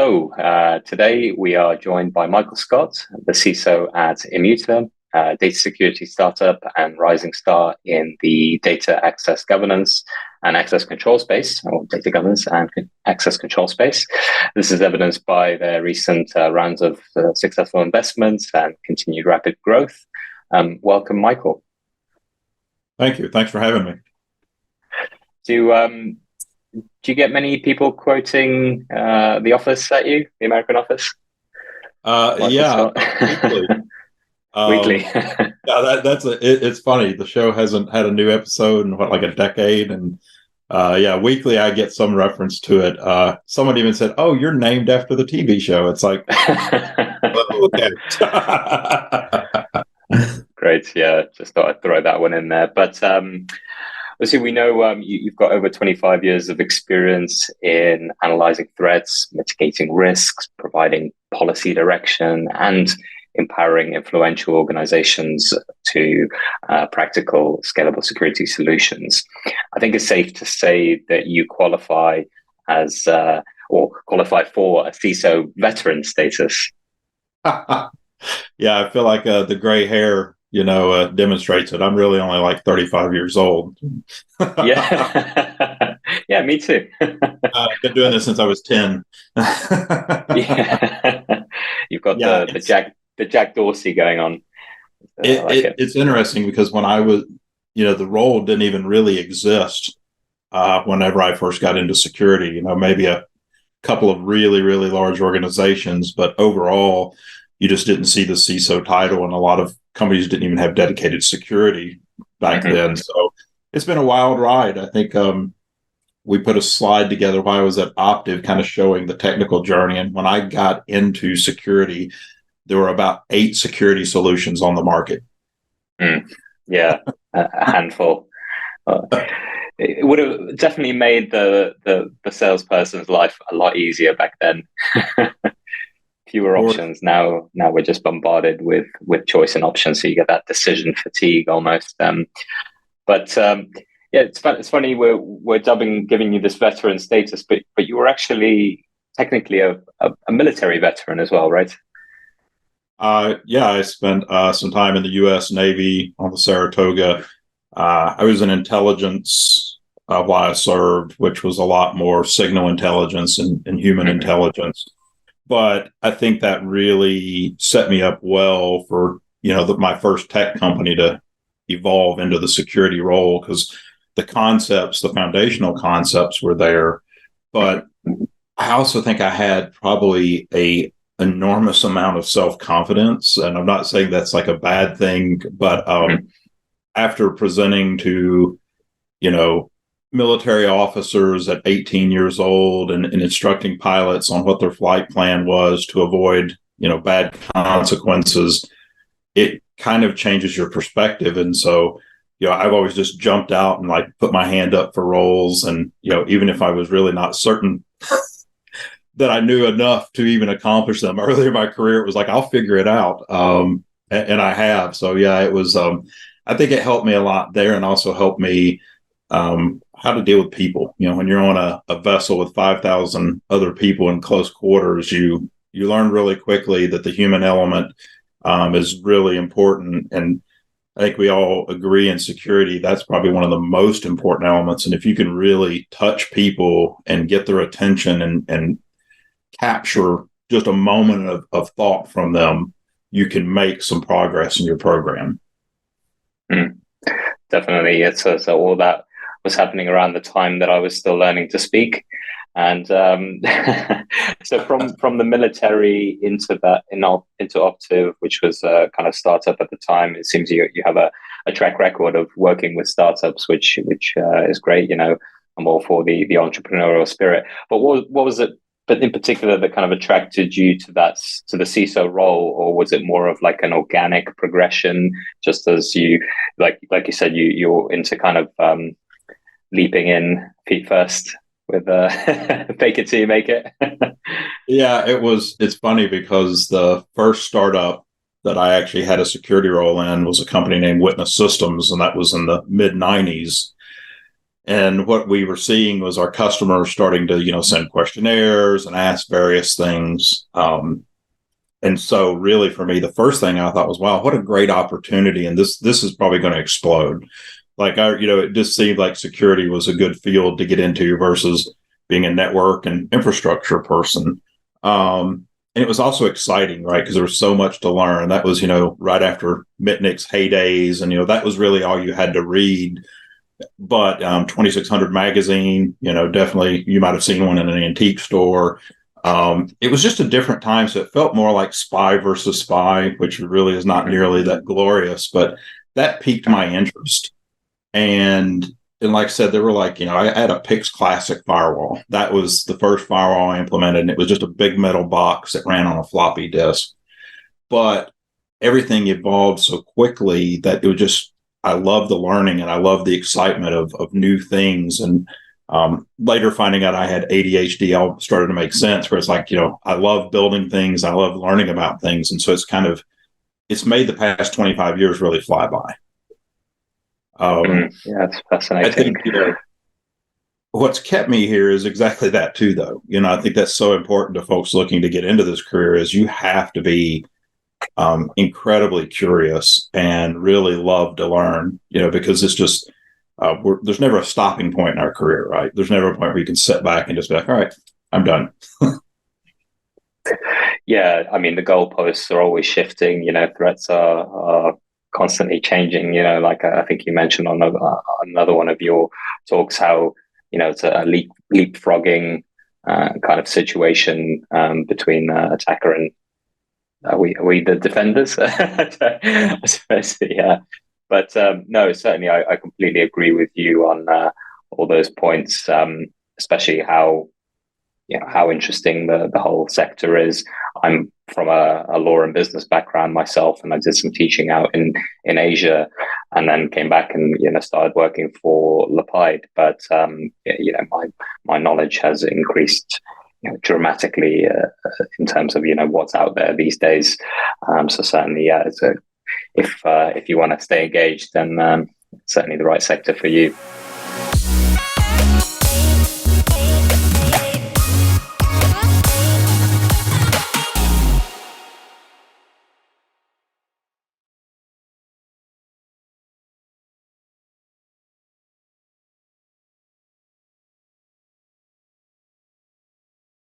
Today we are joined by Michael Scott, the CISO at Immuta, a data security startup and rising star in the data access governance and access control space, or data governance and access control space. This is evidenced by their recent rounds of successful investments and continued rapid growth. Welcome, Michael. Thank you. Thanks for having me. Do you get many people quoting the office at you, the American office? Yeah, weekly. Weekly. Yeah, it's funny. The show hasn't had a new episode in like a decade, and weekly I get some reference to it. Someone even said, "Oh, you're named after the TV show." It's like, okay. Great. Yeah, just thought I'd throw that one in there. But obviously, we know you've got over 25 years of experience in analyzing threats, mitigating risks, providing policy direction, and empowering influential organizations to practical, scalable security solutions. I think it's safe to say that you qualify as or qualify for a CISO veteran status. Yeah, I feel like the gray hair, demonstrates it. I'm really only like 35 years old. Yeah. Yeah, me too. I've been doing this since I was 10. Yeah. You've got the Jack Dorsey going on. It's interesting because when I was, the role didn't even really exist whenever I first got into security, maybe a couple of really, really large organizations, but overall, you just didn't see the CISO title, and a lot of companies didn't even have dedicated security back then. So it's been a wild ride. I think we put a slide together while I was at Optiv, kind of showing the technical journey. And when I got into security, there were about 8 security solutions on the market. Yeah, a handful. It would have definitely made the salesperson's life a lot easier back then. Fewer options. Now we're just bombarded with choice and options, so you get that decision fatigue almost. It's funny we're giving you this veteran status, but you were actually technically a military veteran as well, right? I spent some time in the U.S. Navy on the Saratoga. I was in intelligence while I served, which was a lot more signal intelligence and human intelligence. But I think that really set me up well for, my first tech company to evolve into the security role, because the foundational concepts were there. But I also think I had probably a enormous amount of self-confidence. And I'm not saying that's like a bad thing, but after presenting to, military officers at 18 years old and instructing pilots on what their flight plan was to avoid, bad consequences, it kind of changes your perspective. And so, I've always just jumped out and like put my hand up for roles. And, even if I was really not certain that I knew enough to even accomplish them earlier in my career, it was like, I'll figure it out. And I have. So, it was, I think it helped me a lot there, and also helped me how to deal with people. When you're on a vessel with 5,000 other people in close quarters, you learn really quickly that the human element is really important. And I think we all agree in security, that's probably one of the most important elements. And if you can really touch people and get their attention and capture just a moment of thought from them, you can make some progress in your program. Definitely. So all that was happening around the time that I was still learning to speak. And so from the military into Optiv, which was a kind of startup at the time, it seems you have a track record of working with startups, which is great. I'm all for the entrepreneurial spirit. But what was it, but in particular, that kind of attracted you to the CISO role, or was it more of like an organic progression? Just as you like you said, you're into kind of leaping in feet first with fake it till you make it. Yeah, it's funny because the first startup that I actually had a security role in was a company named Witness Systems, and that was in the mid 90s. And what we were seeing was our customers starting to, send questionnaires and ask various things. And so really for me, the first thing I thought was, wow, what a great opportunity. And this is probably going to explode. Like, it just seemed like security was a good field to get into versus being a network and infrastructure person. And it was also exciting, right? Because there was so much to learn. That was, right after Mitnick's heydays. And, that was really all you had to read. But 2600 magazine, definitely you might have seen one in an antique store. It was just a different time. So it felt more like spy versus spy, which really is not nearly that glorious, but that piqued my interest. And like I said, there were I had a Pix Classic firewall. That was the first firewall I implemented. And it was just a big metal box that ran on a floppy disk. But everything evolved so quickly that it was just, I love the learning and I love the excitement of new things. And later finding out I had ADHD, all started to make sense where it's I love building things. I love learning about things. And so it's made the past 25 years really fly by. Yeah, it's fascinating. I think, what's kept me here is exactly that too, though. I think that's so important to folks looking to get into this career is you have to be incredibly curious and really love to learn, because it's just, there's never a stopping point in our career, right? There's never a point where you can sit back and just be like, all right, I'm done. Yeah, I mean, the goalposts are always shifting, threats are constantly changing, like I think you mentioned on another one of your talks, how, it's a leapfrogging kind of situation between attacker and are we the defenders? I suppose, yeah. But no, certainly I completely agree with you on all those points, especially how interesting the whole sector is. I'm from a law and business background myself, and I did some teaching out in Asia, and then came back and started working for Lepide. But my knowledge has increased dramatically in terms of what's out there these days. So certainly, if you want to stay engaged, then certainly the right sector for you.